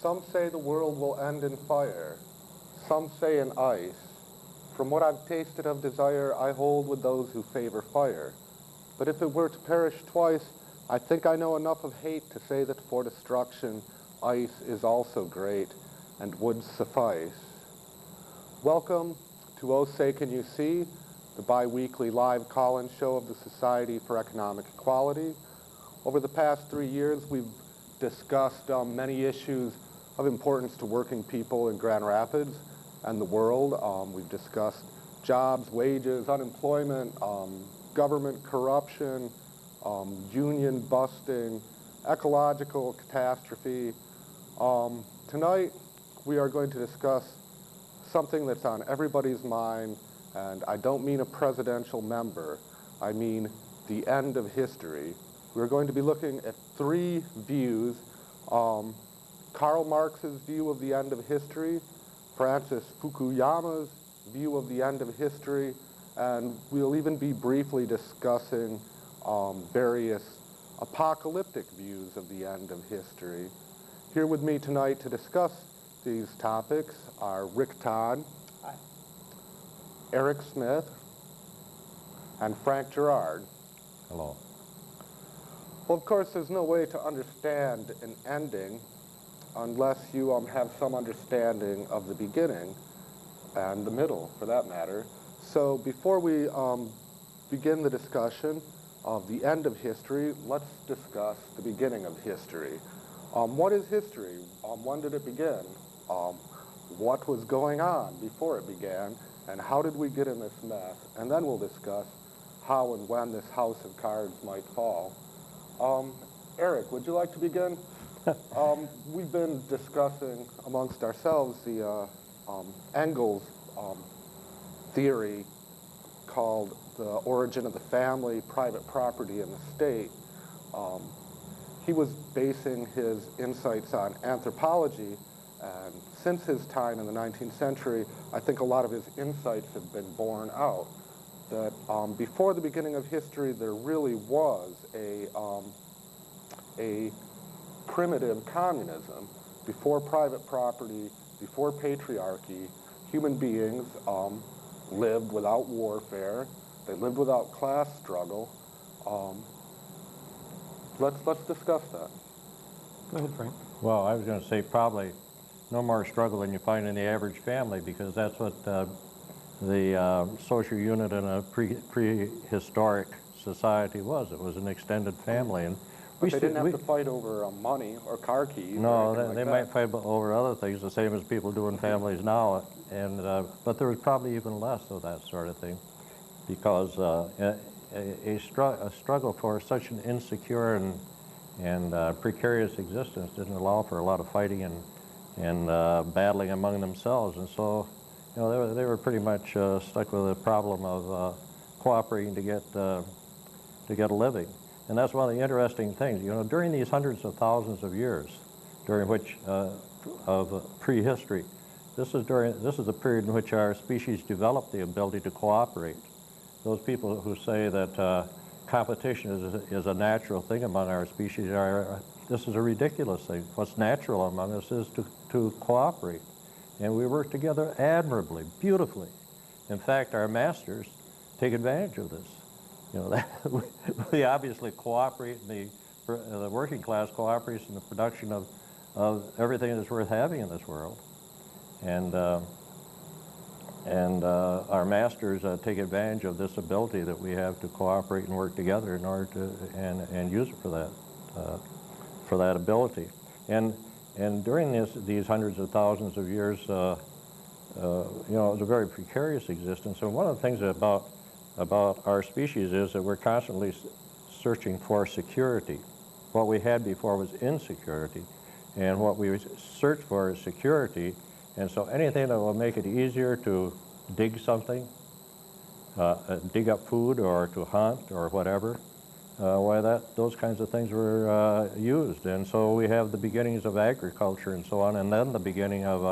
Some say the world will end in fire, some say in ice. From what I've tasted of desire, I hold with those who favor fire. But if it were to perish twice, I think I know enough of hate to say that for destruction, ice is also great and would suffice. Welcome to Oh Say Can You See, the bi-weekly live call-in show of the Society for Economic Equality. Over the past 3 years, we've discussed many issues of importance to working people in Grand Rapids and the world. We've discussed jobs, wages, unemployment, government corruption, union busting, ecological catastrophe. Tonight, we are going to discuss something that's on everybody's mind, and I don't mean a presidential member, I mean the end of history. We're going to be looking at 3 views: Karl Marx's view of the end of history, Francis Fukuyama's view of the end of history, and we'll even be briefly discussing various apocalyptic views of the end of history. Here with me tonight to discuss these topics are Rick Todd, Hi. Eric Smith, and Frank Girard. Hello. Well, of course, there's no way to understand an ending unless you have some understanding of the beginning and the middle, for that matter. So before we begin the discussion of the end of history, let's discuss the beginning of history. What is history? When did it begin? What was going on before it began? And how did we get in this mess? And then we'll discuss how and when this house of cards might fall. Eric, would you like to begin? We've been discussing amongst ourselves the Engels theory called the origin of the family, private property, and the state. He was basing his insights on anthropology, and since his time in the 19th century, I think a lot of his insights have been borne out. That before the beginning of history, there really was a primitive communism. Before private property, before patriarchy, human beings lived without warfare. They lived without class struggle. Let's discuss that. Go ahead, Frank. Well, I was going to say probably no more struggle than you find in the average family, because that's what the social unit in a prehistoric society was. It was an extended family, and But they didn't have to fight over money or car keys. No, or they might fight over other things, the same as people do in families now. And but there was probably even less of that sort of thing, because a struggle for such an insecure and precarious existence didn't allow for a lot of fighting and battling among themselves. And so, you know, they were pretty much stuck with the problem of cooperating to get a living. And that's one of the interesting things. You know, during these hundreds of thousands of years, during which of prehistory, this is the period in which our species developed the ability to cooperate. Those people who say that competition is a natural thing among our species this is a ridiculous thing. What's natural among us is to cooperate, and we work together admirably, beautifully. In fact, our masters take advantage of this. You know, we obviously cooperate the working class cooperates in the production of everything that's worth having in this world, and our masters take advantage of this ability that we have to cooperate and work together in order to and use it for that ability. And during these hundreds of thousands of years, you know, it was a very precarious existence. And one of the things about our species is that we're constantly searching for security. What we had before was insecurity, and what we search for is security. And so anything that will make it easier to dig something, dig up food, or to hunt, or whatever, those kinds of things were used. And so we have the beginnings of agriculture and so on, and then the beginning of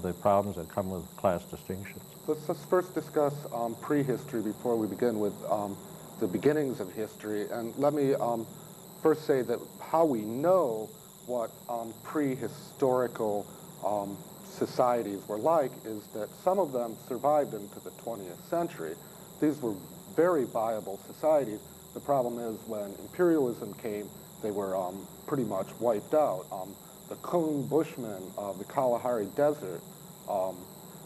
the problems that come with class distinctions. Let's first discuss prehistory before we begin with the beginnings of history. And let me first say that how we know what prehistorical societies were like is that some of them survived into the 20th century. These were very viable societies. The problem is when imperialism came, they were pretty much wiped out. The Kung Bushmen of the Kalahari Desert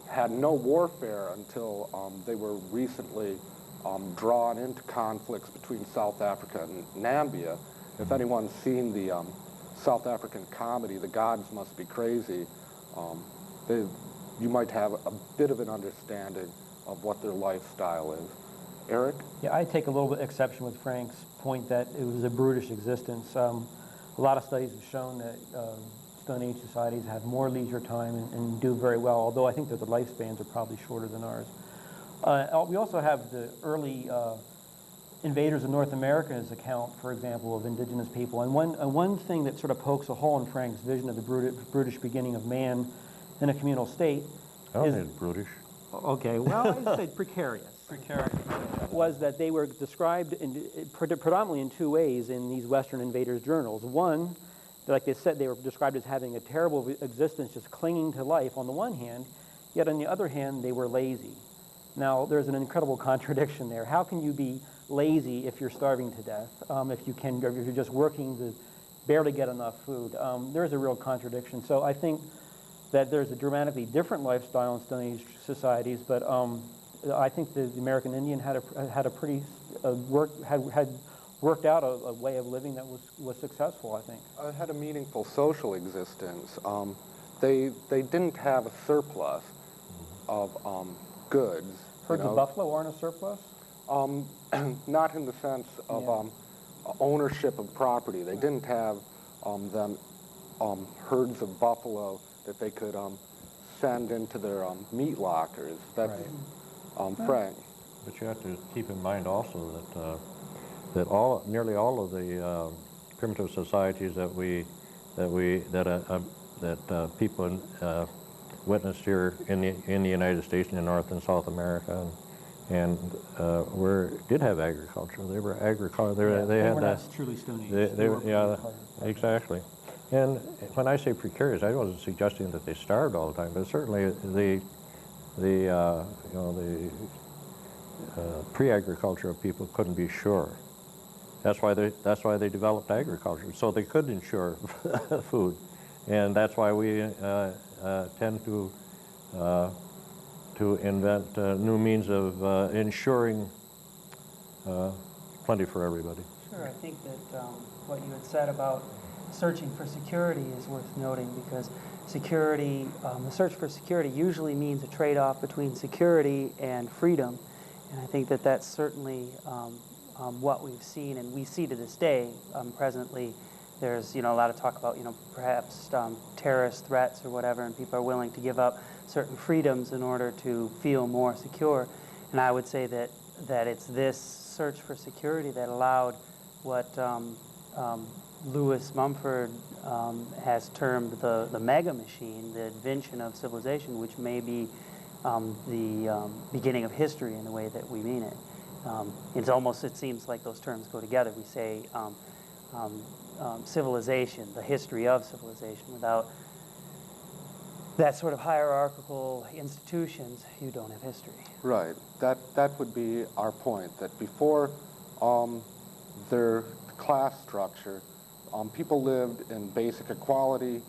had no warfare until they were recently drawn into conflicts between South Africa and Namibia. If anyone's seen the South African comedy, The Gods Must Be Crazy, you might have a bit of an understanding of what their lifestyle is. Eric? Yeah, I take a little bit exception with Frank's point that it was a brutish existence. A lot of studies have shown that Stone Age societies have more leisure time and do very well, although I think that the lifespans are probably shorter than ours. We also have the early invaders of North America's account, for example, of indigenous people. And one thing that sort of pokes a hole in Frank's vision of the brutish beginning of man in a communal state It's brutish. Okay, well, I said precarious. Was that they were described predominantly in two ways in these Western invaders' journals. One, like they said, they were described as having a terrible existence, just clinging to life on the one hand, yet on the other hand, they were lazy. Now, there's an incredible contradiction there. How can you be lazy if you're starving to death, if you're just working to barely get enough food? There's a real contradiction. So I think that there's a dramatically different lifestyle in Stone Age societies, but I think the American Indian had worked out a way of living that was successful, I think. Had a meaningful social existence. They didn't have a surplus of goods. Herds of buffalo aren't a surplus? Not in the sense of ownership of property. They didn't have herds of buffalo that they could send into their meat lockers. That's Frank. But you have to keep in mind also that nearly all of the primitive societies that people witnessed here in the United States and in North and South America, and did have agriculture. They were agriculture. They had were that. not truly Stone Age. Exactly. And when I say precarious, I wasn't suggesting that they starved all the time, but certainly the pre-agriculture of people couldn't be sure. That's why they developed agriculture, so they could ensure food, and that's why we tend to invent new means of ensuring plenty for everybody. Sure, I think that what you had said about searching for security is worth noting, because security, the search for security usually means a trade-off between security and freedom, and I think that that's certainly what we've seen, and we see to this day. Presently, there's a lot of talk about perhaps terrorist threats or whatever, and people are willing to give up certain freedoms in order to feel more secure. And I would say that it's this search for security that allowed what Lewis Mumford has termed the mega machine, the invention of civilization, which may be the beginning of history in the way that we mean it. It seems like those terms go together. We say civilization, the history of civilization. Without that sort of hierarchical institutions, you don't have history. Right. That would be our point, that before their class structure, people lived in basic equality.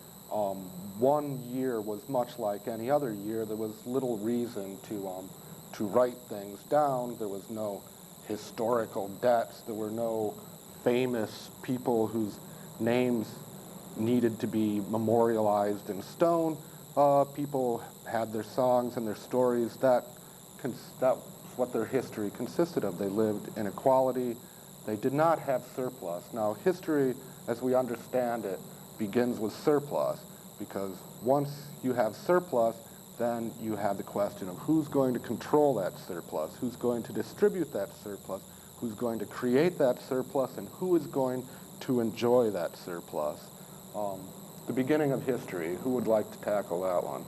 One year was much like any other year. There was little reason to write things down. There was no historical debts. There were no famous people whose names needed to be memorialized in stone. People had their songs and their stories. That's what their history consisted of. They lived in equality. They did not have surplus. Now, history, as we understand it, begins with surplus, because once you have surplus, then you have the question of who's going to control that surplus, who's going to distribute that surplus, who's going to create that surplus, and who is going to enjoy that surplus. The beginning of history, who would like to tackle that one?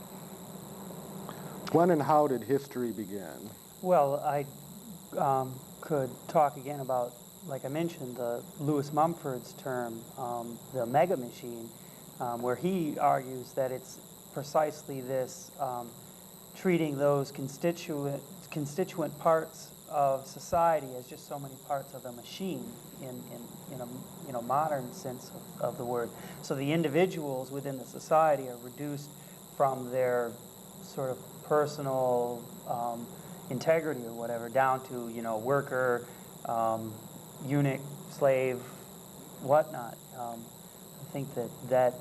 When and how did history begin? Well, I could talk again about, like I mentioned, the Lewis Mumford's term, the mega machine, where he argues that it's precisely this treating those constituent parts of society as just so many parts of a machine in a modern sense of the word. So the individuals within the society are reduced from their sort of personal integrity or whatever down to worker, eunuch, slave, whatnot. I think that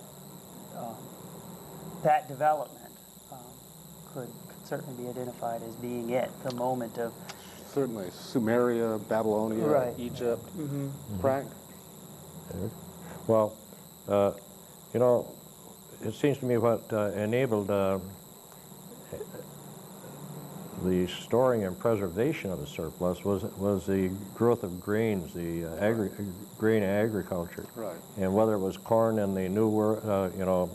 development could certainly be identified as being it, the moment of. Certainly, Sumeria, Babylonia, Right. Egypt. Mm-hmm. Frank? Well, it seems to me what enabled the storing and preservation of the surplus was the growth of grains, the grain agriculture. Right. And whether it was corn in the New World,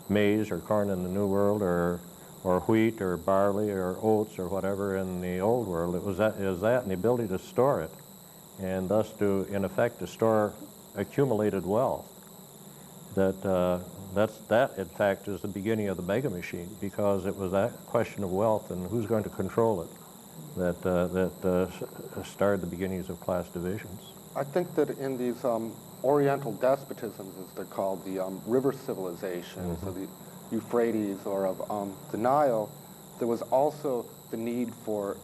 maize or corn in the New World, or wheat or barley or oats or whatever in the Old World, it was that and the ability to store it, and thus in effect to store accumulated wealth. That in fact is the beginning of the mega machine, because it was that question of wealth and who's going to control it that started the beginnings of class divisions. I think that in these Oriental despotisms, as they're called, the river civilizations, Mm-hmm. of the Euphrates or of the Nile, there was also the need for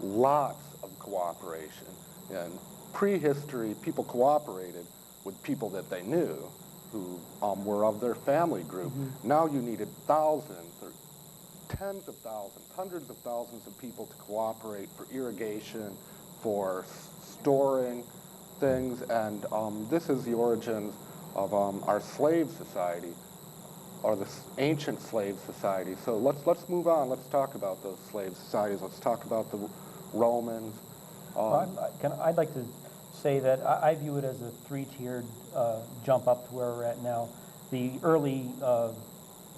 lots of cooperation. In prehistory, people cooperated with people that they knew, who were of their family group. Mm-hmm. Now you needed thousands or tens of thousands, hundreds of thousands of people to cooperate for irrigation, for storing things, and this is the origins of our slave society, or the ancient slave society. So let's move on. Let's talk about those slave societies. Let's talk about the Romans. I'd like to say that I view it as a three-tiered jump up to where we're at now. The early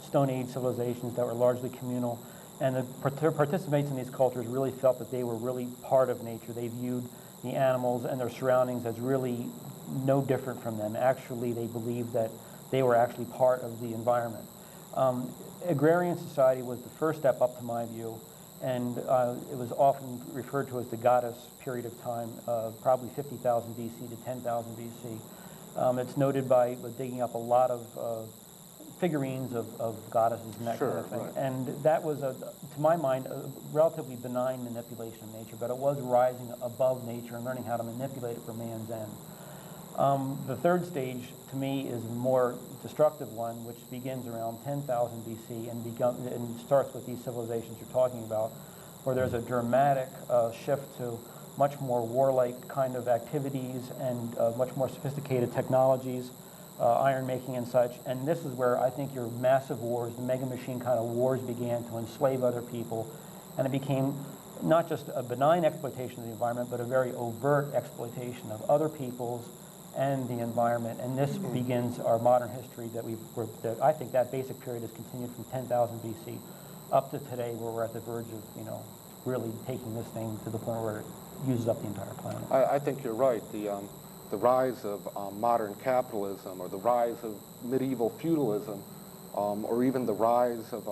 Stone Age civilizations that were largely communal, and the participants in these cultures really felt that they were really part of nature. They viewed the animals and their surroundings as really no different from them. Actually, they believed that they were actually part of the environment. Agrarian society was the first step up to my view, and it was often referred to as the goddess period of time, probably 50,000 BC to 10,000 BC. It's noted by digging up a lot of figurines of goddesses and that kind of thing. Right. And that was, to my mind, a relatively benign manipulation of nature, but it was rising above nature and learning how to manipulate it for man's end. The third stage, to me, is a more destructive one, which begins around 10,000 BC and starts with these civilizations you're talking about, where there's a dramatic shift to much more warlike kind of activities and much more sophisticated technologies, iron making and such. And this is where I think your massive wars, the mega machine kind of wars, began to enslave other people. And it became not just a benign exploitation of the environment, but a very overt exploitation of other people's and the environment. And this begins our modern history that I think that basic period has continued from 10,000 BC up to today, where we're at the verge of, really taking this thing to the point where it uses up the entire planet. I think you're right. The rise of modern capitalism, or the rise of medieval feudalism, or even the rise of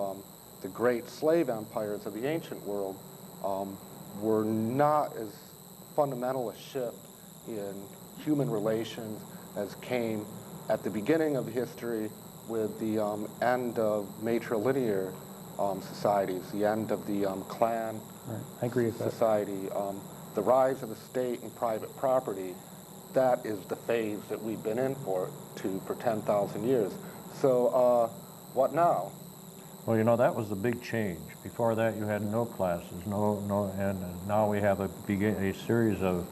the great slave empires of the ancient world were not as fundamental a shift in human relations as came at the beginning of history with the end of matrilinear societies, the end of the clan Right. I agree with that. society, the rise of the state and private property. That is the phase that we've been in for 10,000 years. So what now? Well, that was the big change. Before that, you had no classes, and now we have a series of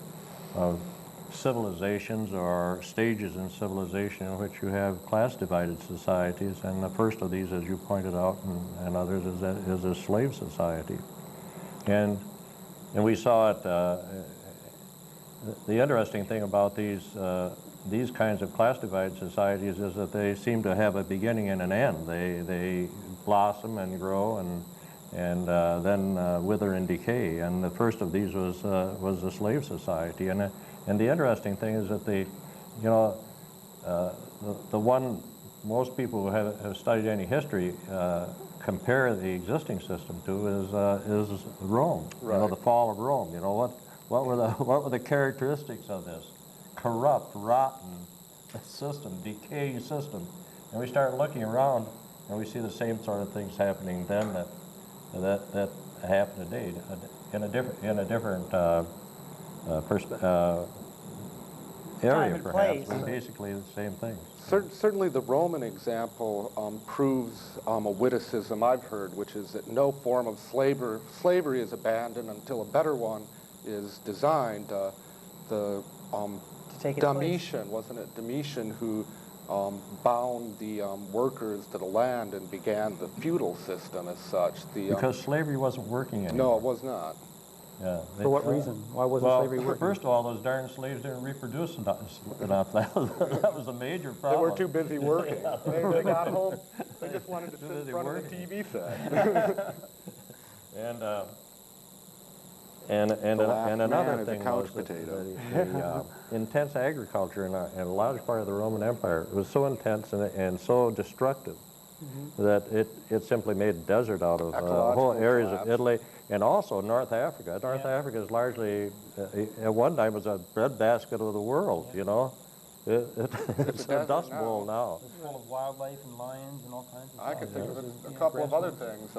civilizations or stages in civilization in which you have class-divided societies, and the first of these, as you pointed out, and others, is a slave society. And we saw it. The interesting thing about these kinds of class-divided societies is that they seem to have a beginning and an end. They blossom and grow and then wither and decay. And the first of these was the slave society. And the interesting thing is that the one most people who have studied any history compare the existing system to is Rome. Right. You know, the fall of Rome. You know, what were the characteristics of this corrupt, rotten system, decaying system? And we start looking around, and we see the same sort of things happening then that happen today in a different area, and perhaps, place. but basically the same things. Certainly the Roman example proves a witticism I've heard, which is that no form of slavery is abandoned until a better one is designed. To take its place. Domitian, wasn't it Domitian who bound the workers to the land and began the feudal system as such? Because slavery wasn't working anymore. No, it was not. Yeah. For what reason? Why wasn't slavery working? First of all, those darn slaves didn't reproduce enough. That was a major They problem. were too busy working. They got home, they just wanted to sit in front of the TV set. And The last man another is a thing couch was that potato. the intense agriculture in a large part of the Roman Empire was so intense and so destructive that it simply made a desert out of whole areas of Italy and also North Africa. North Africa is largely, at one time, was a breadbasket of the world, you know. It's a dust bowl now. It's full of wildlife and lions and all kinds of stuff. I could think of a couple of other things.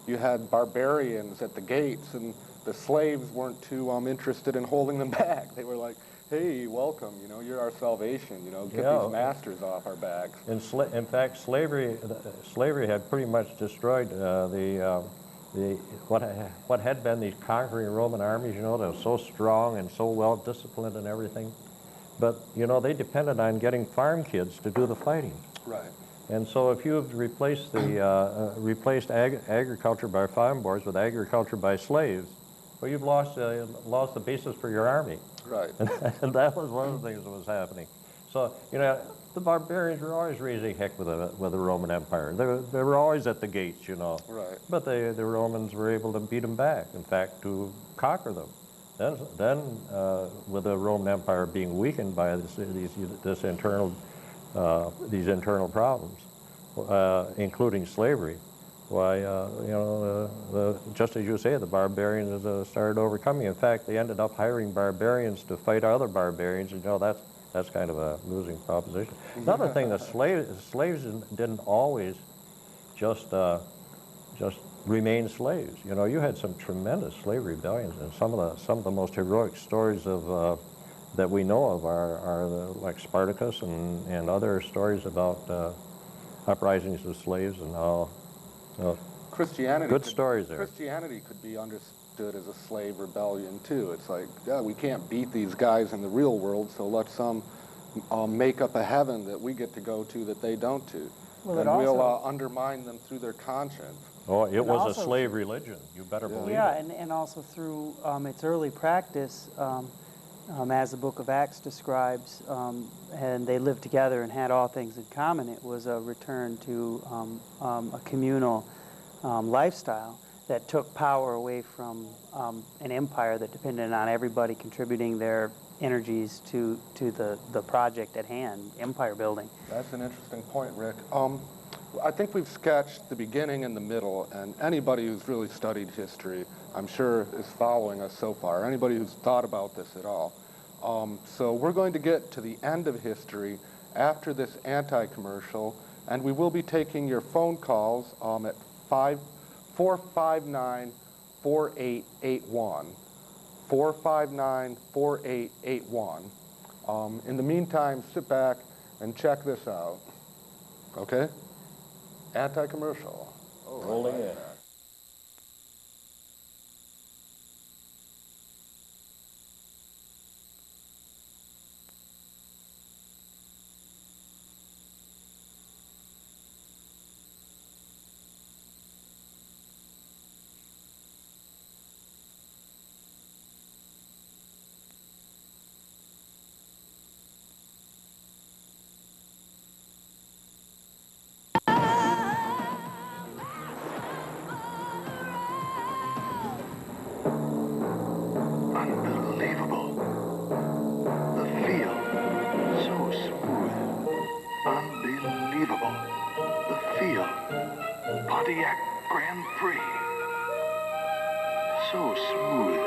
You had barbarians at the gates, and the slaves weren't too interested in holding them back. They were like, hey, welcome, you know, you're our salvation, you know, get these masters off our backs. In fact, slavery had pretty much destroyed what had been these conquering Roman armies, you know, that were so strong and so well disciplined and everything. But, you know, they depended on getting farm kids to do the fighting. Right. And so if you've replaced agriculture by farm boys with agriculture by slaves, well, you've lost the basis for your army. Right. And that was one of the things that was happening. So, you know, the barbarians were always raising heck with the Roman Empire. They were always at the gates, you know. Right. But the Romans were able to beat them back, in fact, to conquer them. Then with the Roman Empire being weakened by these internal problems, including slavery, why, you know, just as you say, the barbarians started overcoming. In fact, they ended up hiring barbarians to fight other barbarians, and you know, that's kind of a losing proposition. Another thing, the slaves didn't always just remain slaves. You know, you had some tremendous slave rebellions, and some of the most heroic stories of that we know of are like Spartacus and other stories about uprisings of slaves and how. Christianity. Good stories there. Christianity could be understood as a slave rebellion too. It's like, yeah, we can't beat these guys in the real world, so let's make up a heaven that we get to go to that they don't to. Well, and it we'll also- undermine them through their conscience. Oh, it was also- a slave religion. You better believe Yeah, it. and also through its early practice, as the Book of Acts describes, and they lived together and had all things in common. It was a return to a communal lifestyle that took power away from an empire that depended on everybody contributing their energies to the project at hand, empire building. That's an interesting point, Rick. I think we've sketched the beginning and the middle, and anybody who's really studied history, I'm sure, is following us so far. Anybody who's thought about this at all. So we're going to get to the end of history after this anti-commercial, and we will be taking your phone calls at 459-4881. 459-4881. In the meantime, sit back and check this out. Okay? Anti-commercial. Oh, Rolling in. Grand Prix. So smooth.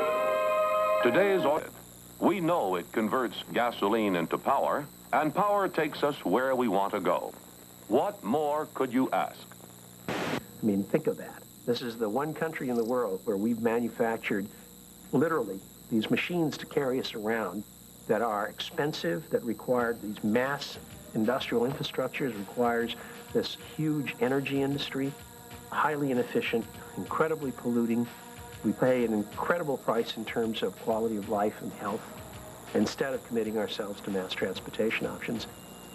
Today's audit. We know it converts gasoline into power, and power takes us where we want to go. What more could you ask? I mean, think of that. This is the one country in the world where we've manufactured, literally, these machines to carry us around that are expensive, that require these mass industrial infrastructures, requires this huge energy industry, highly inefficient, incredibly polluting. We pay an incredible price in terms of quality of life and health instead of committing ourselves to mass transportation options.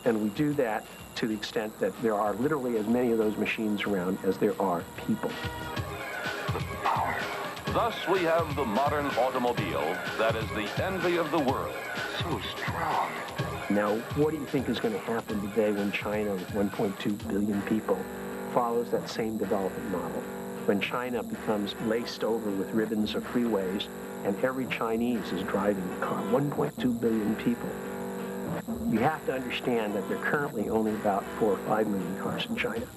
And we do that to the extent that there are literally as many of those machines around as there are people. The power. Thus, we have the modern automobile that is the envy of the world. So strong. Now, what do you think is going to happen today when China, with 1.2 billion people, follows that same development model? When China becomes laced over with ribbons of freeways and every Chinese is driving a car, 1.2 billion people. You have to understand that there are currently only about 4 or 5 million cars in China.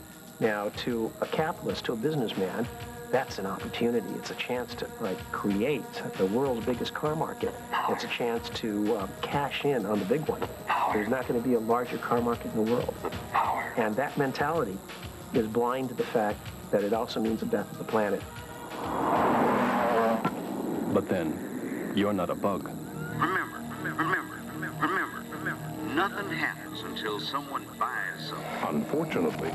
Now, to a capitalist, to a businessman, that's an opportunity. It's a chance to create the world's biggest car market. It's a chance to cash in on the big one. There's not going to be a larger car market in the world. And that mentality is blind to the fact that it also means the death of the planet. But then, you're not a bug. Remember, nothing happens until someone buys something. Unfortunately,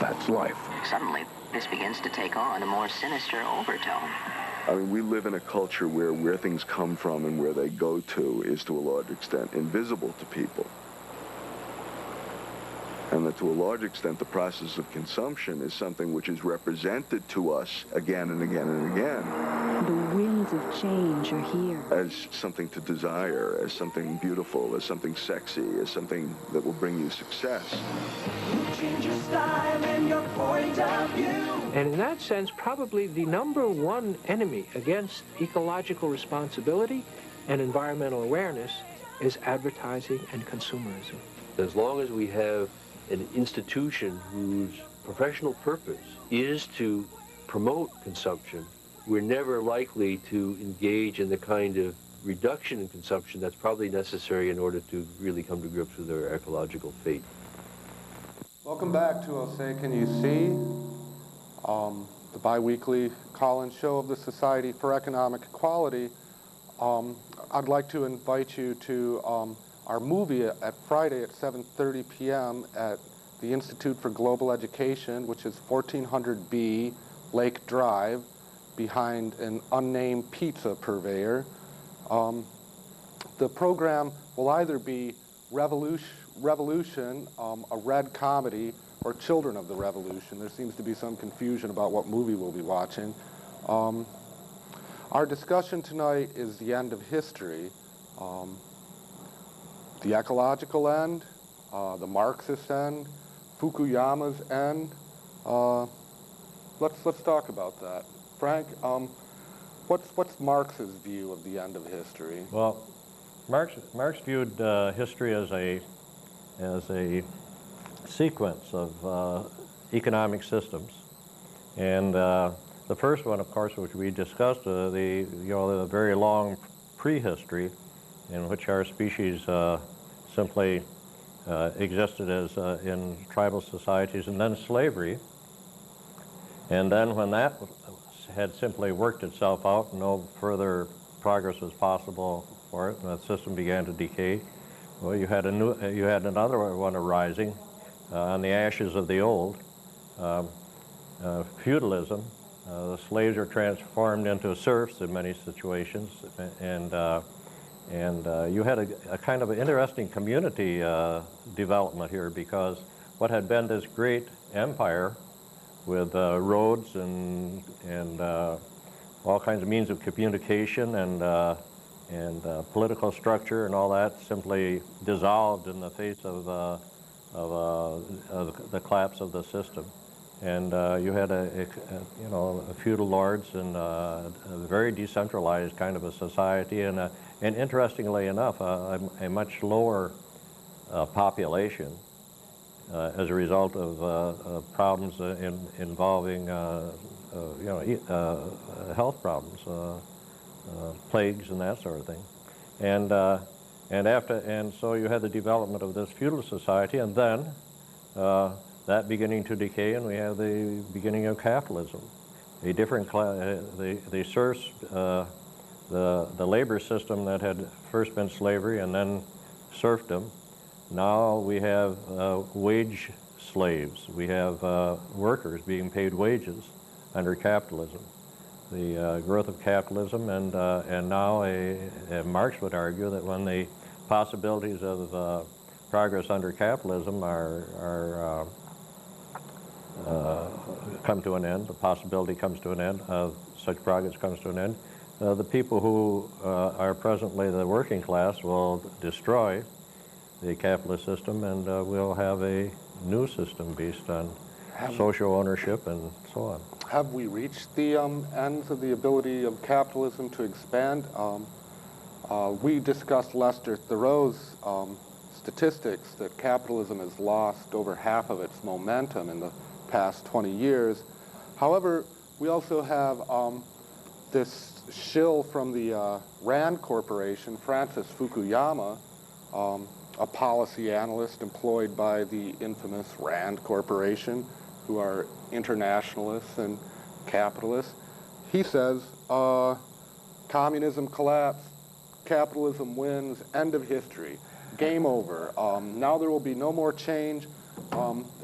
that's life. Suddenly, this begins to take on a more sinister overtone. I mean, we live in a culture where things come from and where they go to is to a large extent invisible to people. And that to a large extent, the process of consumption is something which is represented to us again and again and again. The winds of change are here. As something to desire, as something beautiful, as something sexy, as something that will bring you success. You change your style and your point of view. And in that sense, probably the number one enemy against ecological responsibility and environmental awareness is advertising and consumerism. As long as we have an institution whose professional purpose is to promote consumption, we're never likely to engage in the kind of reduction in consumption that's probably necessary in order to really come to grips with our ecological fate. Welcome back to Say Can You See, the bi-weekly call-in show of the Society for Economic Equality. I'd like to invite you to our movie at Friday at 7:30 p.m. at the Institute for Global Education, which is 1400B Lake Drive, behind an unnamed pizza purveyor. The program will either be Revolution, a red comedy, or Children of the Revolution. There seems to be some confusion about what movie we'll be watching. Our discussion tonight is the end of history. The ecological end, the Marxist end, Fukuyama's end. Let's talk about that. Frank, what's Marx's view of the end of history? Well, Marx viewed history as a sequence of economic systems, and the first one, of course, which we discussed, the very long prehistory, in which our species simply existed as in tribal societies, and then slavery. And then when that had simply worked itself out, no further progress was possible for it, and the system began to decay. Well, you had another one arising on the ashes of the old, feudalism. The slaves are transformed into serfs in many situations, and you had a kind of an interesting community development here, because what had been this great empire with roads and all kinds of means of communication and political structure and all that simply dissolved in the face of the collapse of the system. And you had a feudal lords and a very decentralized kind of a society, and interestingly enough, a much lower population as a result of problems involving health problems, plagues and that sort of thing. And so you had the development of this feudal society, and then that beginning to decay, and we have the beginning of capitalism. A different the serfs, the labor system that had first been slavery and then serfdom. Now we have wage slaves. We have workers being paid wages under capitalism. The growth of capitalism, and now Marx would argue that when the possibilities of progress under capitalism are come to an end, the possibility comes to an end of such progress comes to an end, the people who are presently the working class will destroy the capitalist system, and we'll have a new system based on social ownership and so on. Have we reached the ends of the ability of capitalism to expand? We discussed Lester Thoreau's statistics that capitalism has lost over half of its momentum in the past 20 years. However, we also have this shill from the Rand Corporation, Francis Fukuyama, a policy analyst employed by the infamous Rand Corporation, who are internationalists and capitalists. He says, communism collapsed, capitalism wins, end of history, game over. Now there will be no more change.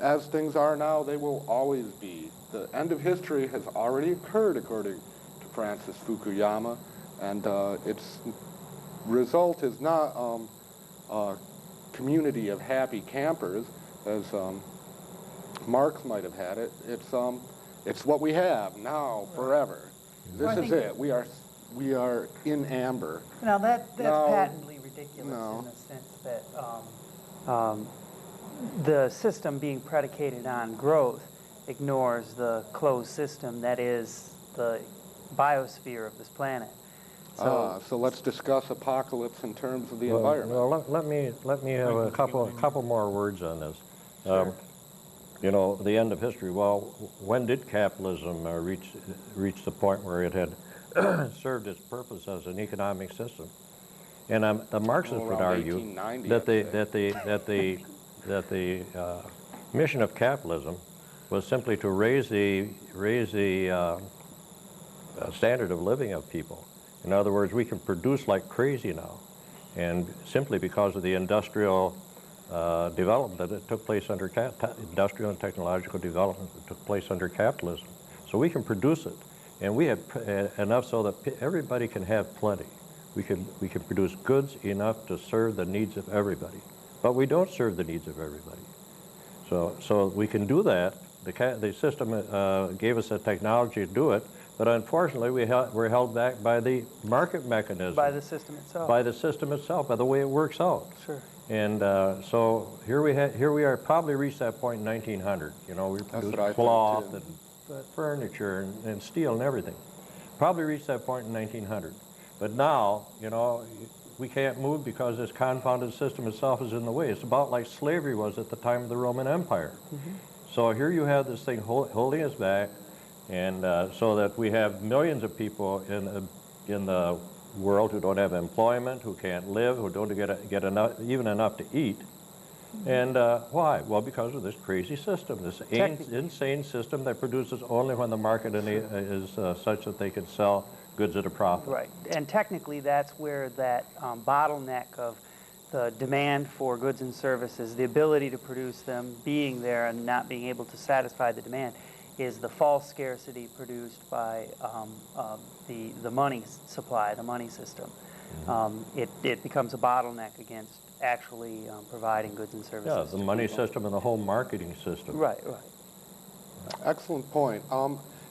As things are now, they will always be. The end of history has already occurred, according to Francis Fukuyama, and its result is not a community of happy campers, as Marx might have had it. It's what we have now, forever. This is it. We are in amber. Now that's patently ridiculous in the sense that the system being predicated on growth ignores the closed system that is the biosphere of this planet. So let's discuss apocalypse in terms of the environment. Well, let me have a couple more words on this. Sure. You know, the end of history. Well, when did capitalism reach the point where it had served its purpose as an economic system? And the Marxists would argue that the mission of capitalism was simply to raise the standard of living of people. In other words, we can produce like crazy now, and simply because of the industrial development that took place under industrial and technological development that took place under capitalism. So we can produce it, and we have enough so that everybody can have plenty. We can produce goods enough to serve the needs of everybody, but we don't serve the needs of everybody. So we can do that. The system gave us the technology to do it, but unfortunately we're held back by the market mechanism. By the system itself. By the system itself, by the way it works out. Sure. And so here we are, probably reached that point in 1900. You know, we produced cloth and furniture and steel and everything. Probably reached that point in 1900. But now, you know, we can't move because this confounded system itself is in the way. It's about like slavery was at the time of the Roman Empire. Mm-hmm. So here you have this thing holding us back, and so that we have millions of people in the world who don't have employment, who can't live, who don't get enough, even enough to eat. And why? Well, because of this crazy system, this insane system that produces only when the market is such that they can sell goods at a profit. Right, and technically that's where that bottleneck of the demand for goods and services, the ability to produce them, being there and not being able to satisfy the demand, is the false scarcity produced by the money supply, the money system. It becomes a bottleneck against actually providing goods and services. Yeah, the money system and the whole marketing system. Right, right. Excellent point.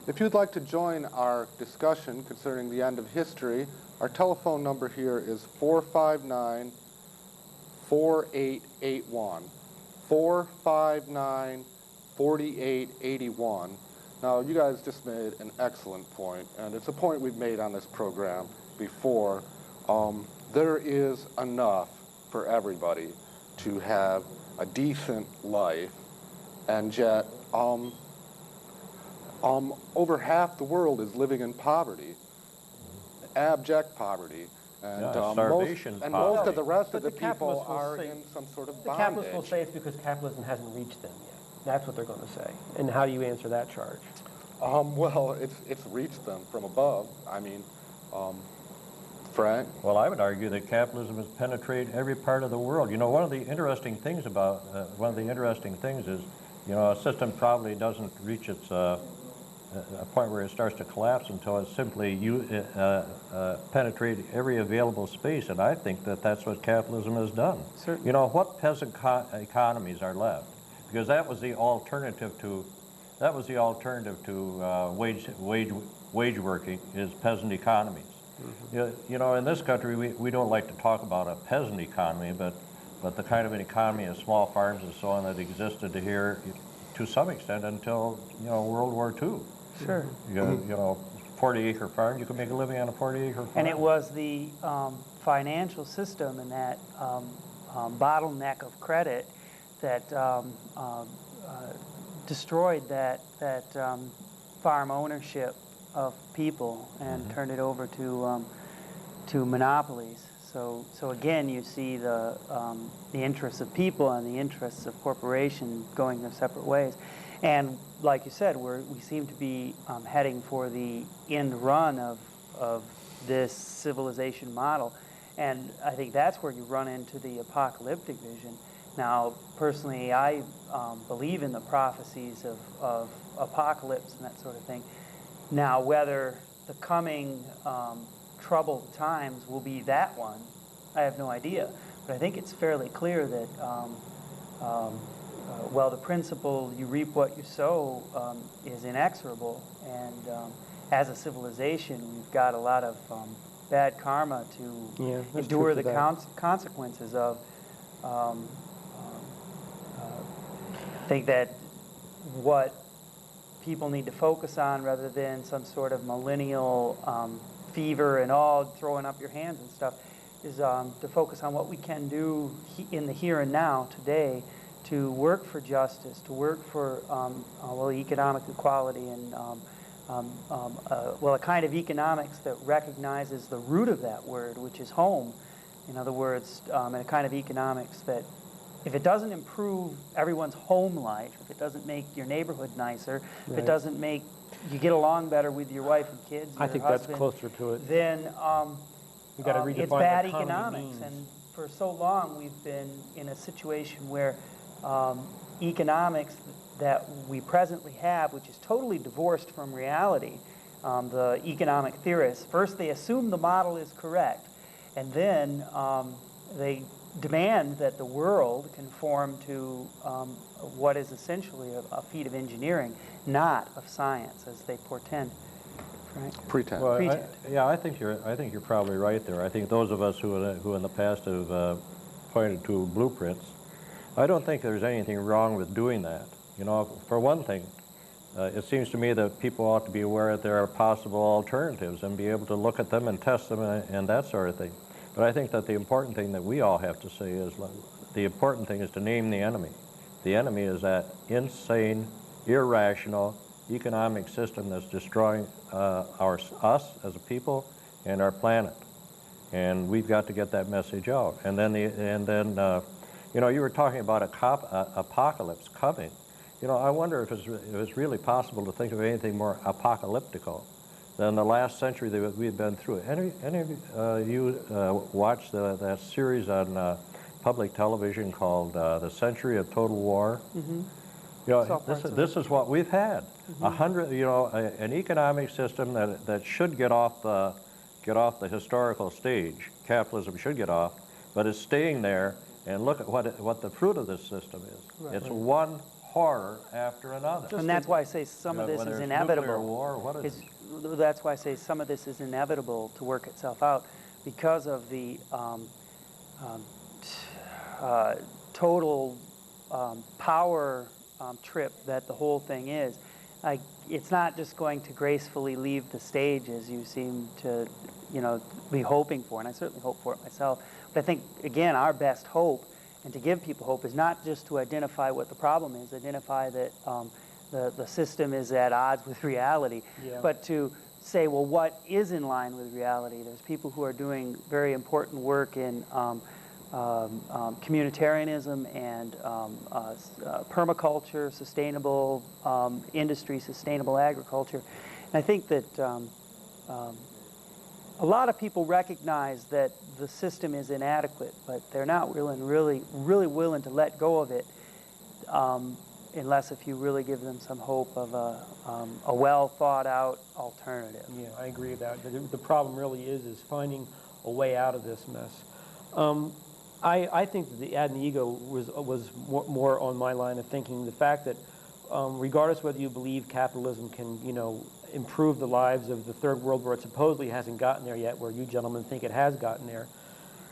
If you'd like to join our discussion concerning the end of history, our telephone number here is 459-4881. 459-4881. Now, you guys just made an excellent point, and it's a point we've made on this program before. There is enough for everybody to have a decent life and yet over half the world is living in poverty, abject poverty, and starvation most of the rest But of the people capitalists will are say- in some sort of The capitalists will bondage. say it's because capitalism hasn't reached them yet. That's what they're going to say. And how do you answer that charge? Well, it's reached them from above. I mean, Frank? Well, I would argue that capitalism has penetrated every part of the world. You know, one of the interesting things is, you know, a system probably doesn't reach its a point where it starts to collapse until it simply penetrates every available space, and I think that that's what capitalism has done. Certainly. You know, what peasant economies are left? Because that was the alternative to wage working is peasant economies. You know, in this country, we don't like to talk about a peasant economy, but the kind of an economy of small farms and so on that existed here to some extent until, you know, World War II. Sure. You know, 40-acre farm, you could make a living on a 40-acre farm. And it was the financial system and that bottleneck of credit that destroyed that farm ownership of people and turned it over to monopolies. So again, you see the interests of people and the interests of corporations going their separate ways. And like you said, we seem to be heading for the end run of this civilization model. And I think that's where you run into the apocalyptic vision. Now, personally, I believe in the prophecies of apocalypse and that sort of thing. Now, whether the coming troubled times will be that one, I have no idea. But I think it's fairly clear that, well, the principle you reap what you sow is inexorable. And as a civilization, we've got a lot of bad karma to endure the consequences of. I think that what people need to focus on, rather than some sort of millennial fever and all throwing up your hands and stuff, is to focus on what we can do in the here and now today to work for justice, to work for well, economic equality and well, a kind of economics that recognizes the root of that word, which is home. In other words, and a kind of economics that, if it doesn't improve everyone's home life, if it doesn't make your neighborhood nicer, if it doesn't make you get along better with your wife and kids, I think husband, that's closer to it. then you got to redefine it's bad what economics. means. And for so long, we've been in a situation where economics that we presently have, which is totally divorced from reality, the economic theorists, first they assume the model is correct, and then they demand that the world conform to what is essentially a feat of engineering, not of science, as they portend. Right? Pretend. Well, Pretend. I think you're probably right there. I think those of us who in the past have pointed to blueprints, I don't think there's anything wrong with doing that. You know, for one thing, it seems to me that people ought to be aware that there are possible alternatives and be able to look at them and test them and that sort of thing. But I think that the important thing that we all have to say is, the important thing is to name the enemy. The enemy is that insane, irrational economic system that's destroying us as a people and our planet. And we've got to get that message out. And then, you know, you were talking about apocalypse coming. You know, I wonder if it's really possible to think of anything more apocalyptical than the last century that we've been through. Any of you watched that series on public television called The Century of Total War? Mm-hmm. You know, this is what we've had. Mm-hmm. An economic system that should get off the historical stage. Capitalism should get off, but it's staying there. And look at what the fruit of this system is. Right. It's one horror after another. And that's why I say some of this is inevitable. War, what is That's why I say some of this is inevitable to work itself out because of the total power trip that the whole thing is. It's not just going to gracefully leave the stage as you seem to, be hoping for, and I certainly hope for it myself. But I think, again, our best hope, and to give people hope is not just to identify what the problem is, identify that the system is at odds with reality, but to say, well, what is in line with reality? There's people who are doing very important work in communitarianism and permaculture, sustainable industry, sustainable agriculture. And I think that a lot of people recognize that the system is inadequate, but they're not really willing to let go of it unless if you really give them some hope of a well thought out alternative. Yeah, I agree with that. The problem really is finding a way out of this mess. I think that the ad and ego was more on my line of thinking. The fact that regardless whether you believe capitalism can, improve the lives of the third world where it supposedly hasn't gotten there yet, where you gentlemen think it has gotten there,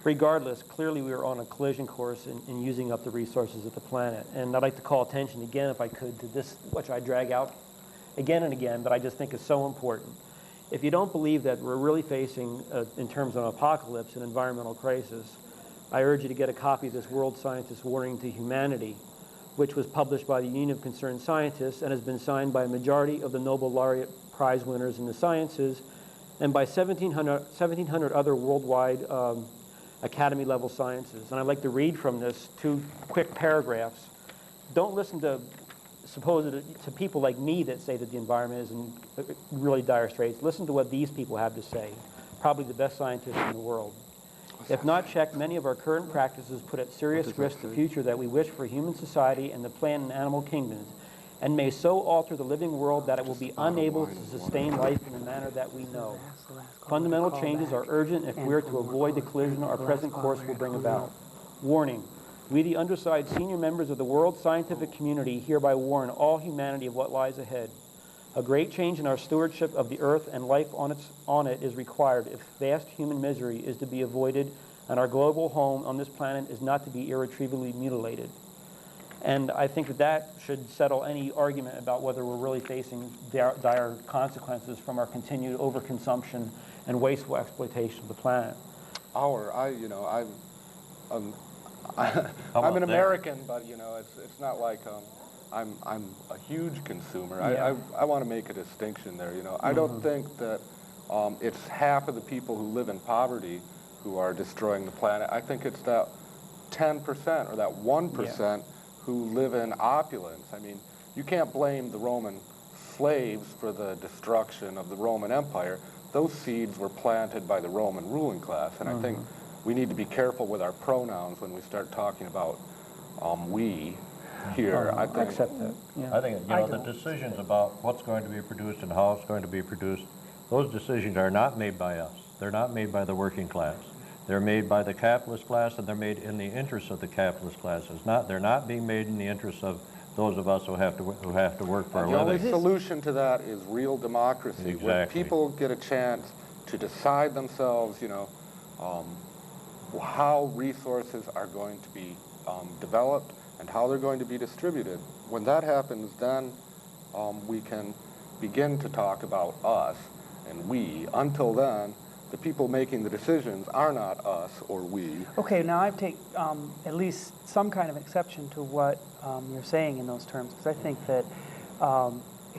regardless, clearly we are on a collision course in using up the resources of the planet. And I'd like to call attention again, if I could, to this, which I drag out again and again, but I just think is so important. If you don't believe that we're really facing, in terms of an apocalypse, an environmental crisis, I urge you to get a copy of this World Scientist Warning to Humanity, which was published by the Union of Concerned Scientists and has been signed by a majority of the Nobel Laureate Prize winners in the sciences and by 1,700 other worldwide academy-level sciences. And I'd like to read from this 2 quick paragraphs. Don't listen to people like me that say that the environment is in really dire straits. Listen to what these people have to say, probably the best scientists in the world. If not checked, many of our current practices put at serious risk the future that we wish for human society and the plant and animal kingdoms, and may so alter the living world that it will be unable to sustain life in the manner that we know. Fundamental changes are urgent if we are to avoid the collision our present course will bring about. Warning. We, the undersigned senior members of the world scientific community, hereby warn all humanity of what lies ahead. A great change in our stewardship of the earth and life on it is required if vast human misery is to be avoided and our global home on this planet is not to be irretrievably mutilated. And I think that should settle any argument about whether we're really facing dire consequences from our continued overconsumption and wasteful exploitation of the planet. I'm an American, but it's not like I'm a huge consumer. Yeah. I want to make a distinction there. I don't think that it's half of the people who live in poverty who are destroying the planet. I think it's that 10% or that 1% who live in opulence. I mean, you can't blame the Roman slaves for the destruction of the Roman Empire. Those seeds were planted by the Roman ruling class, and I think we need to be careful with our pronouns when we start talking about we here. I think, accept that. Yeah. I think the decisions about what's going to be produced and how it's going to be produced, those decisions are not made by us. They're not made by the working class. They're made by the capitalist class, and they're made in the interests of the capitalist class. They're not being made in the interests of those of us who have to work for a living. The only solution to that is real democracy, where people get a chance to decide themselves, how resources are going to be developed and how they're going to be distributed. When that happens, then we can begin to talk about us and we. Until then, the people making the decisions are not us or we. Okay, now I take at least some kind of exception to what you're saying in those terms, because I think that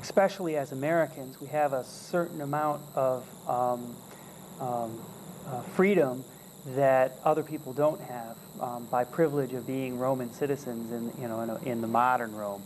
especially as Americans, we have a certain amount of freedom that other people don't have by privilege of being Roman citizens in the modern Rome.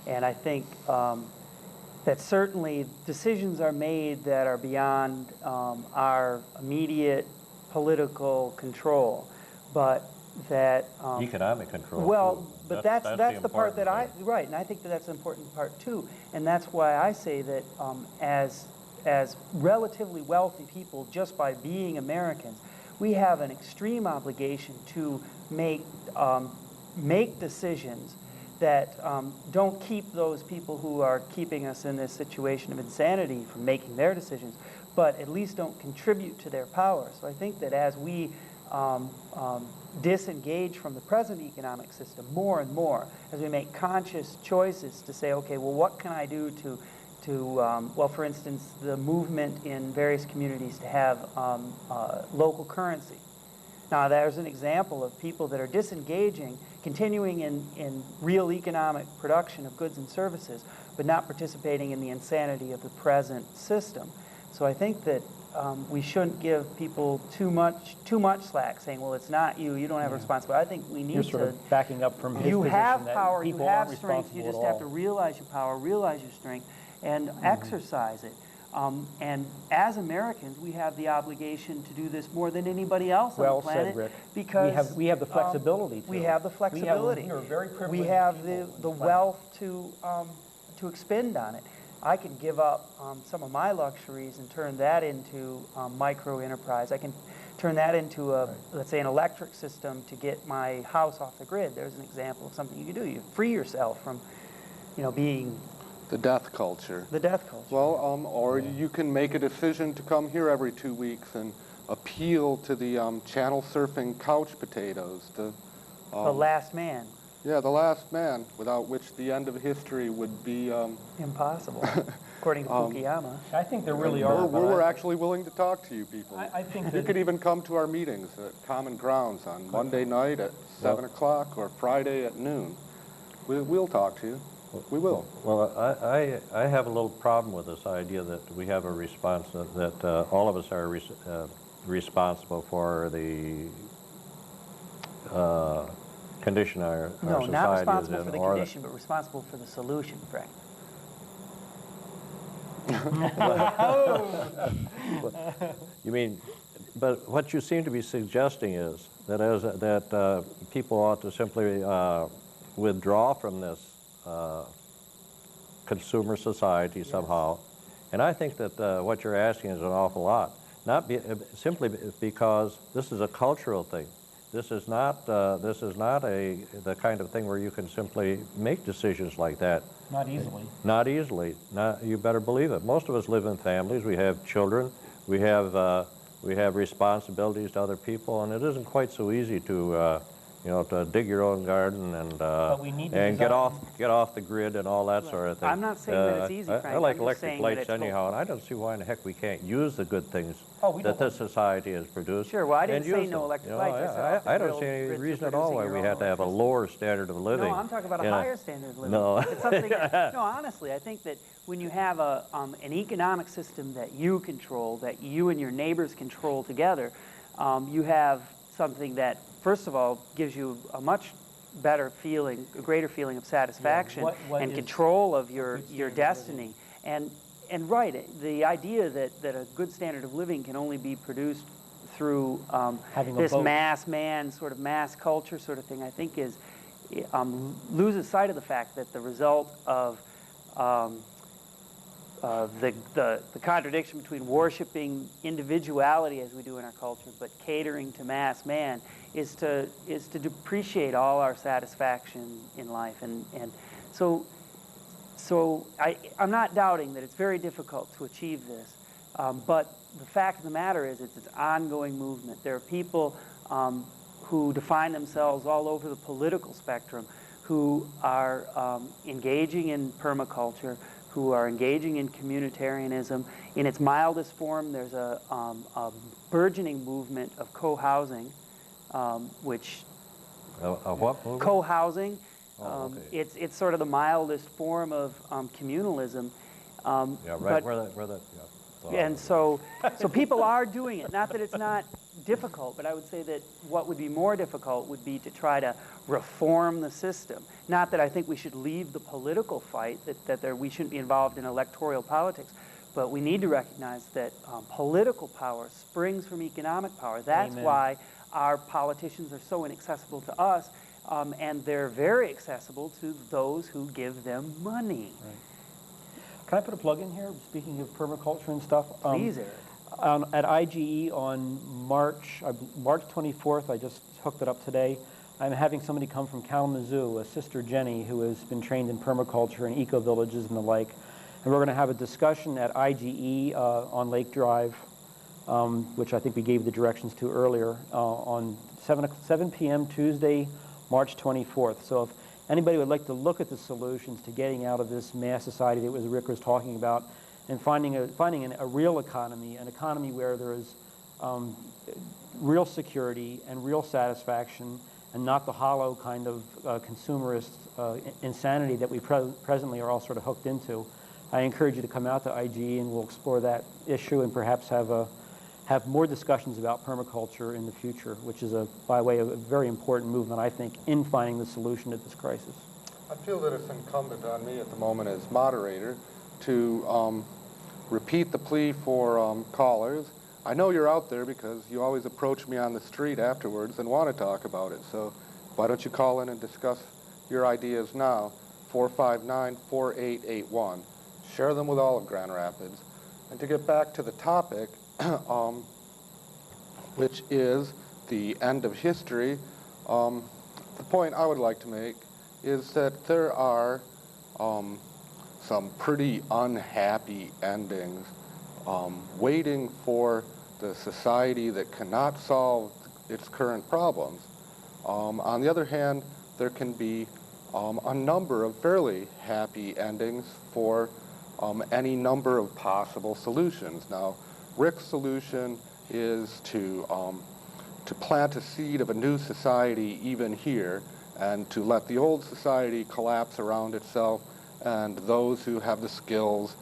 And I think that certainly decisions are made that are beyond our immediate political control, but that economic control. Well, but that's the part that right, and I think that's an important part too, and that's why I say that as relatively wealthy people, just by being Americans, we have an extreme obligation to make decisions that don't keep those people who are keeping us in this situation of insanity from making their decisions, but at least don't contribute to their power. So I think that as we disengage from the present economic system more and more, as we make conscious choices to say, okay, well, what can I do to for instance, the movement in various communities to have local currency. Now, there's an example of people that are disengaging, continuing in real economic production of goods and services, but not participating in the insanity of the present system. So I think that we shouldn't give people too much slack, saying, well, it's not you, you don't have a responsibility. I think we need You're sort of backing up from his you position have that power, you people have aren't strength, you responsible just at have to all. realize your power, realize your strength, and exercise it. And as Americans, we have the obligation to do this more than anybody else on the planet. Well said, Rick. Because we have the flexibility to. We have the flexibility. We are very privileged. We have people the wealth to expend on it. I can give up some of my luxuries and turn that into micro enterprise. I can turn that into let's say, an electric system to get my house off the grid. There's an example of something you can do. You free yourself from, being the death culture. The death culture. Well, or you can make a decision to come here every 2 weeks and appeal to the channel surfing couch potatoes. The last man. Yeah, the last man, without which the end of history would be impossible, according to Fukuyama. I think there really are. We're actually willing to talk to you people. I think you could even come to our meetings at Common Grounds on Monday night at 7 o'clock or Friday at noon. We'll talk to you. We will. Well, I have a little problem with this idea that we have a response, that all of us are responsible for the condition our society is in. No, not responsible for the condition, but responsible for the solution, Frank. You mean, but what you seem to be suggesting is that people ought to simply withdraw from this consumer society somehow, and I think that what you're asking is an awful lot. Simply because this is a cultural thing. This is not the kind of thing where you can simply make decisions like that. Not easily. Not easily. You better believe it. Most of us live in families. We have children. We have responsibilities to other people, and it isn't quite so easy to to dig your own garden and get off the grid and all that sort of thing. I'm not saying that it's easy, Frank. I like electric lights anyhow, and I don't see why in the heck we can't use the good things that this society has produced. Sure, well, I didn't say no electric lights. I don't see any reason at all why we have to have a lower standard of living. No, I'm talking about a higher standard of living. No. It's something no, honestly, I think that when you have an economic system that you control, that you and your neighbors control together, you have something that, first of all, gives you a much better feeling, a greater feeling of satisfaction and control of your destiny. And right, the idea that a good standard of living can only be produced through this mass man, sort of mass culture sort of thing, I think is loses sight of the fact that the result of the contradiction between worshiping individuality as we do in our culture, but catering to mass man, is to depreciate all our satisfaction in life, and so I'm not doubting that it's very difficult to achieve this, but the fact of the matter is it's an ongoing movement. There are people who define themselves all over the political spectrum who are engaging in permaculture, who are engaging in communitarianism. In its mildest form, there's a burgeoning movement of co-housing, which... what movement? Co-housing. Okay. It's sort of the mildest form of communalism. Yeah, right. And so people are doing it. Not that it's not difficult, but I would say that what would be more difficult would be to try to reform the system. Not that I think we should leave the political fight, that we shouldn't be involved in electoral politics, but we need to recognize that political power springs from economic power. That's why our politicians are so inaccessible to us, and they're very accessible to those who give them money. Right. Can I put a plug in here, speaking of permaculture and stuff? Please, Eric. At IGE on March 24th, I just hooked it up today, I'm having somebody come from Kalamazoo, a sister Jenny, who has been trained in permaculture and eco-villages and the like. And we're going to have a discussion at IGE on Lake Drive, which I think we gave the directions to earlier, on 7 p.m. Tuesday, March 24th. So if anybody would like to look at the solutions to getting out of this mass society that Rick was talking about, and finding a real economy, an economy where there is real security and real satisfaction, and not the hollow kind of consumerist insanity that we presently are all sort of hooked into. I encourage you to come out to IGE, and we'll explore that issue and perhaps have more discussions about permaculture in the future, which is, by way of a very important movement, I think, in finding the solution to this crisis. I feel that it's incumbent on me at the moment as moderator to repeat the plea for callers. I know you're out there because you always approach me on the street afterwards and want to talk about it. So why don't you call in and discuss your ideas now? 459-4881. Share them with all of Grand Rapids. And to get back to the topic, which is the end of history, the point I would like to make is that there are some pretty unhappy endings waiting for the society that cannot solve its current problems. On the other hand, there can be a number of fairly happy endings for any number of possible solutions. Now, Rick's solution is to plant a seed of a new society even here, and to let the old society collapse around itself, and those who have the skills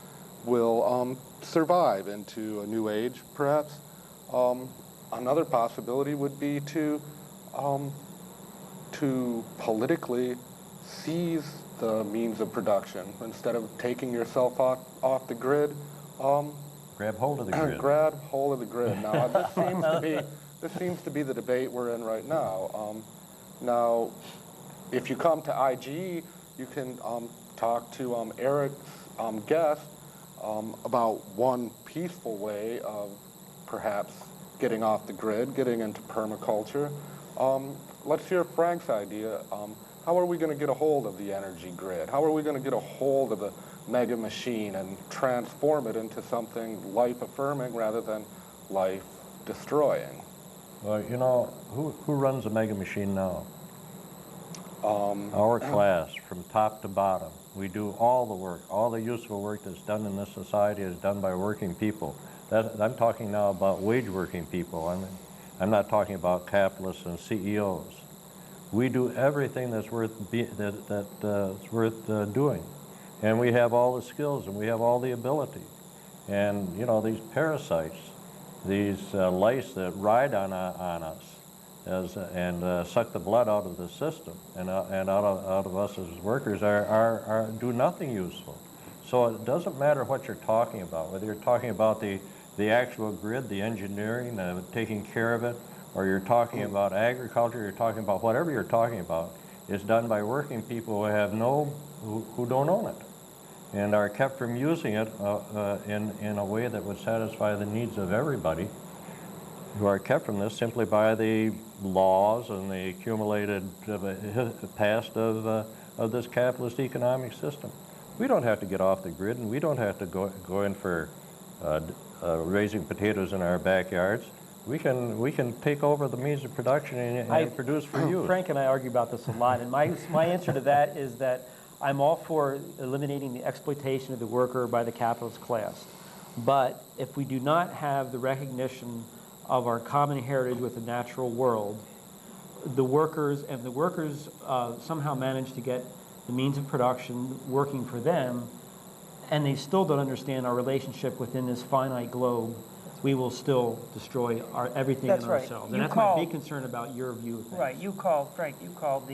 will survive into a new age, perhaps. Another possibility would be to politically seize the means of production instead of taking yourself off the grid. Grab hold of the grid. Grab hold of the grid. Now, this seems to be the debate we're in right now. Now, if you come to IGE, you can talk to Eric's guest about one peaceful way of perhaps getting off the grid, getting into permaculture. Let's hear Frank's idea. How are we going to get a hold of the energy grid? How are we going to get a hold of the mega machine and transform it into something life-affirming rather than life-destroying? Well, you know, who runs a mega machine now? Our class, from top to bottom. We do all the work. All the useful work that's done in this society is done by working people. I'm talking now about wage-working people. I'm not talking about capitalists and CEOs. We do everything that's worth doing, and we have all the skills and we have all the ability. And you know, these parasites, these lice that ride on us, and suck the blood out of the system and out of us as workers do nothing useful. So it doesn't matter what you're talking about, whether you're talking about the actual grid, the engineering, taking care of it, or you're talking about agriculture, you're talking about whatever you're talking about, is done by working people who don't own it, and are kept from using it in a way that would satisfy the needs of everybody, who are kept from this simply by the laws and the accumulated past of this capitalist economic system. We don't have to get off the grid, and we don't have to go in for raising potatoes in our backyards. We can take over the means of production and produce for use. Frank and I argue about this a lot, and my answer to that is that I'm all for eliminating the exploitation of the worker by the capitalist class. But if we do not have the recognition of our common heritage with the natural world, the workers somehow manage to get the means of production working for them, and they still don't understand our relationship within this finite globe, we will still destroy everything in ourselves. And that's my big concern about your view of things. Right. Frank, you called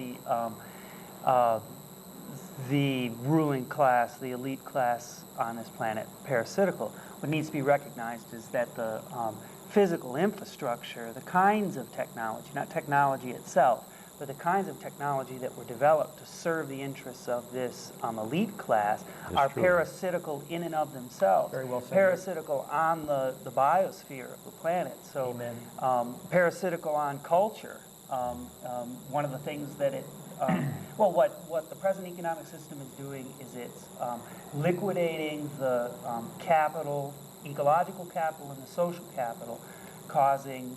the ruling class, the elite class on this planet, parasitical. What needs to be recognized is that the physical infrastructure, the kinds of technology, not technology itself, but the kinds of technology that were developed to serve the interests of this elite class are parasitical in and of themselves. Very well said. Parasitical on the biosphere of the planet. So, parasitical on culture. One of the things that what the present economic system is doing is it's liquidating the capital, ecological capital, and the social capital, causing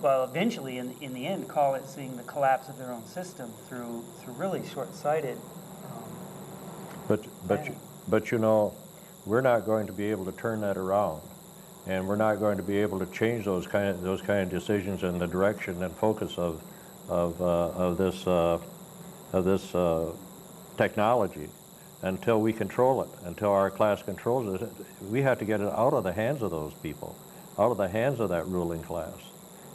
eventually, in the end, seeing the collapse of their own system through really short-sighted. But you know, we're not going to be able to turn that around. and we're not going to be able to change those kind of decisions in the direction and focus of this technology until we control it, until our class controls it. We have to get it out of the hands of those people, out of the hands of that ruling class.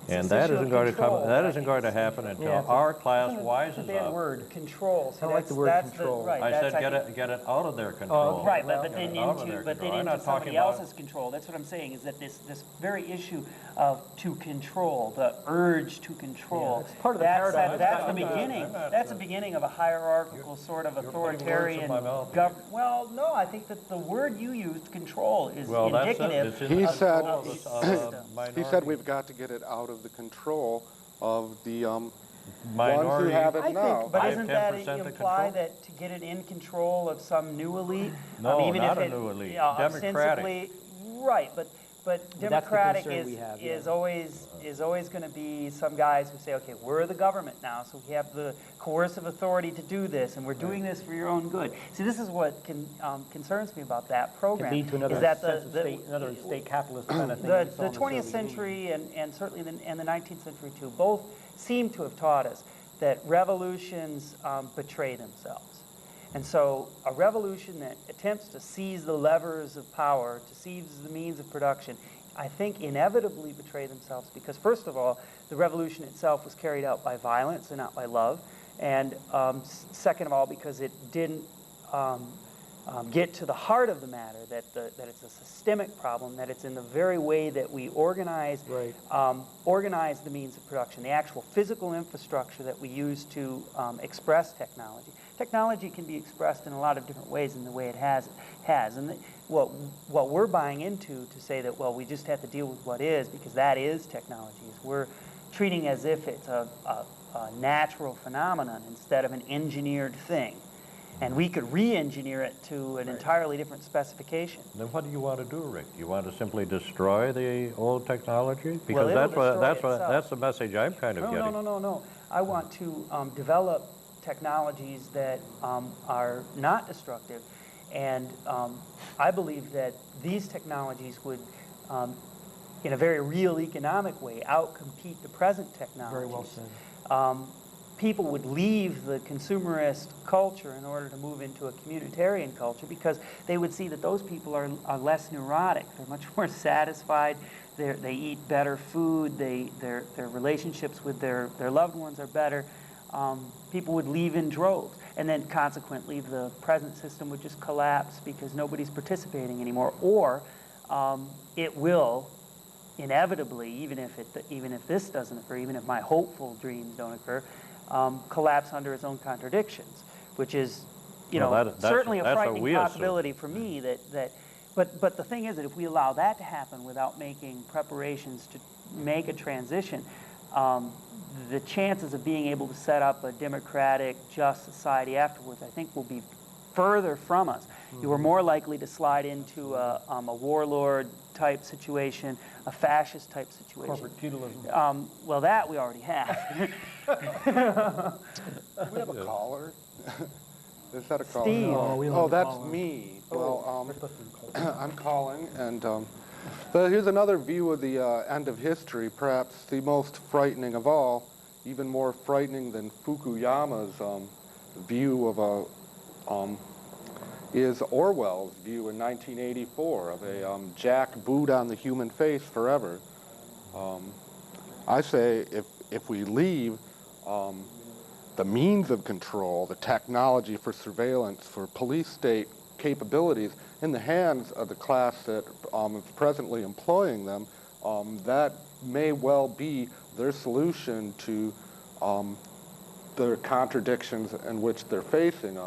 And that isn't going to come. That isn't going to happen until our class wises up. Word control. See, I don't like the word control. Right, I said get it out of their control. Right, but then into not somebody talking else's control. That's what I'm saying. Is that this very issue of to control, the urge to control. It's part of the paradigm. That's the beginning. That's the beginning of a hierarchical sort of authoritarian government. Well, no, I think that the word you used, control, is indicative. He said. of the system. He said we've got to get it out of the control of the ones who Minority. have it now. But isn't that 5-10% imply that to get it in control of some new elite? No, even not if a new elite. Democratic. Right, but democratic concern we have, is always going to be some guys who say, okay, we're the government now, so we have the coercive authority to do this, and we're doing this for your own good. See, this is what concerns me about that program. Could lead to another is that another state capitalist kind of thing. The 20th century and certainly the 19th century too both seem to have taught us that revolutions betray themselves. And so a revolution that attempts to seize the levers of power, to seize the means of production, I think inevitably betray themselves because, first of all, the revolution itself was carried out by violence and not by love. And second of all, because it didn't get to the heart of the matter, that it's a systemic problem, that it's in the very way that we organize the means of production, the actual physical infrastructure that we use to express technology. Technology can be expressed in a lot of different ways in the way it has. And what we're buying into to say that, well, we just have to deal with what is, because that is technology, is we're treating as if it's a natural phenomenon instead of an engineered thing. And we could re-engineer it to an entirely different specification. Then what do you want to do, Rick? Do you want to simply destroy the old technology? Well, Because that's the message I'm kind of getting. No. I want to develop technologies that are not destructive, and I believe that these technologies would, in a very real economic way, outcompete the present technologies. Very well said. People would leave the consumerist culture in order to move into a communitarian culture because they would see that those people are less neurotic. They're much more satisfied. They eat better food. Their relationships with their loved ones are better. People would leave in droves. And then consequently, the present system would just collapse because nobody's participating anymore. Or it will inevitably, even if this doesn't occur, even if my hopeful dreams don't occur, collapse under its own contradictions, which is, certainly a frightening possibility for me. But the thing is that if we allow that to happen without making preparations to make a transition, the chances of being able to set up a democratic, just society afterwards, I think, will be further from us. You are more likely to slide into a warlord type situation, a fascist type situation. Corporate feudalism. Well, that we already have. Do we have a caller? Is that a caller? Steve. Oh, that's me. Well, I'm calling, and here's another view of the end of history, perhaps the most frightening of all, even more frightening than Fukuyama's view of is Orwell's view in 1984 of a jackboot on the human face forever. I say if we leave the means of control, the technology for surveillance, for police state capabilities in the hands of the class that is presently employing them, that may well be their solution to the contradictions in which they're facing.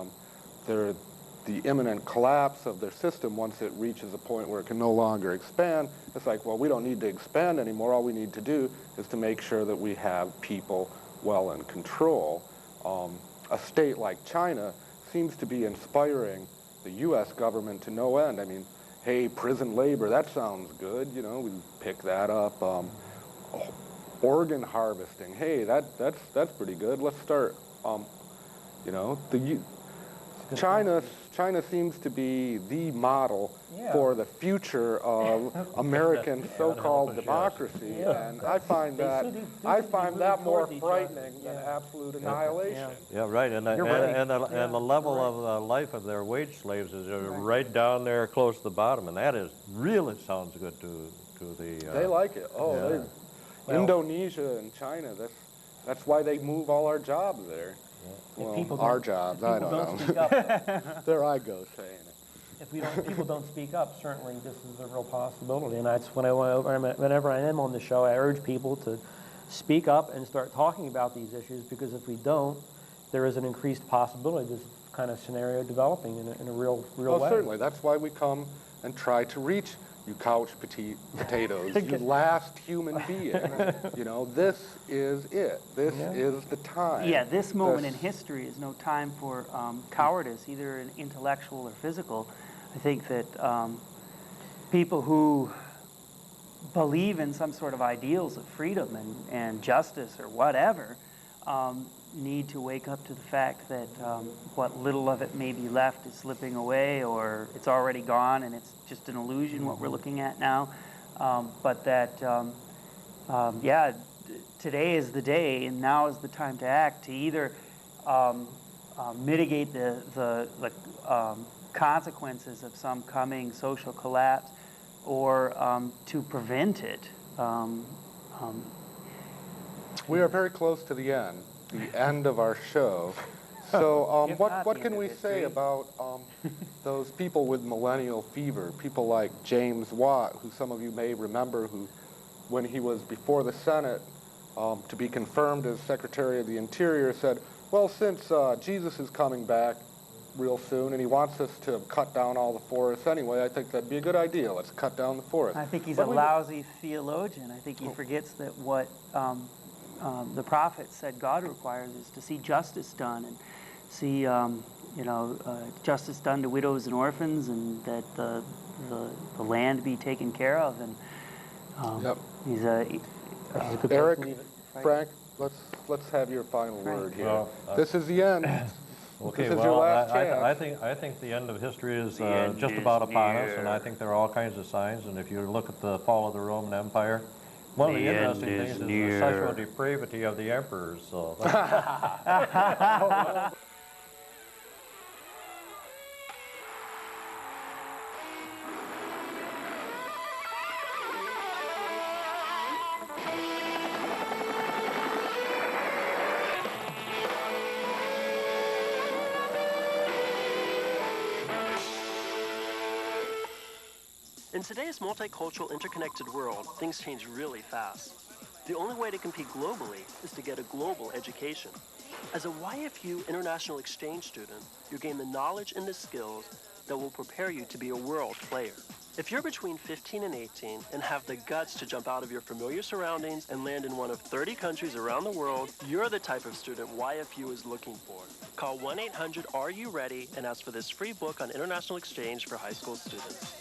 The imminent collapse of their system once it reaches a point where it can no longer expand. It's like, well, we don't need to expand anymore. All we need to do is to make sure that we have people well in control. A state like China seems to be inspiring the U.S. government to no end. I mean, hey, prison labor, that sounds good. We pick that up. Organ harvesting, hey, that's pretty good. Let's start. China seems to be the model for the future of American so-called democracy, and I find that more frightening than absolute annihilation. Yeah, right, and the level of life of their wage slaves is right down there close to the bottom, and that is really sounds good to the. They like it. Oh, Indonesia and China. That's why they move all our jobs there. Well, our jobs, I don't know. Speak up, there I go saying it. If people don't speak up, certainly this is a real possibility. And that's whenever I am on the show, I urge people to speak up and start talking about these issues, because if we don't, there is an increased possibility of this kind of scenario developing in a real way. Certainly. That's why we come and try to reach you couch potatoes, you last human being. You know, this is it. This is the time. Yeah, this moment in history is no time for cowardice, either intellectual or physical. I think that people who believe in some sort of ideals of freedom and justice or whatever need to wake up to the fact that what little of it may be left is slipping away, or it's already gone and it's just an illusion what we're looking at now. But that, today is the day and now is the time to act, to either mitigate the consequences of some coming social collapse, or to prevent it. We are very close to the end of our show. So what can we say about those people with millennial fever, people like James Watt, who some of you may remember, who, when he was before the Senate to be confirmed as Secretary of the Interior, said, well, since Jesus is coming back real soon and he wants us to cut down all the forests anyway, I think that'd be a good idea. Let's cut down the forest. I think he's a lousy theologian. I think he forgets that what the prophet said God requires is to see justice done, and see justice done to widows and orphans, and that the land be taken care of. And he's a good Eric, leave it. Frank, let's have your final word here. Well, this is the end. Okay, this is well, your last chance. I think the end of history is just about upon us, and I think there are all kinds of signs. And if you look at the fall of the Roman Empire, one of the interesting things is the sexual depravity of the emperors. So. In today's multicultural, interconnected world, things change really fast. The only way to compete globally is to get a global education. As a YFU international exchange student, you gain the knowledge and the skills that will prepare you to be a world player. If you're between 15 and 18 and have the guts to jump out of your familiar surroundings and land in one of 30 countries around the world, you're the type of student YFU is looking for. Call 1-800-ARE-YOU-READY and ask for this free book on international exchange for high school students.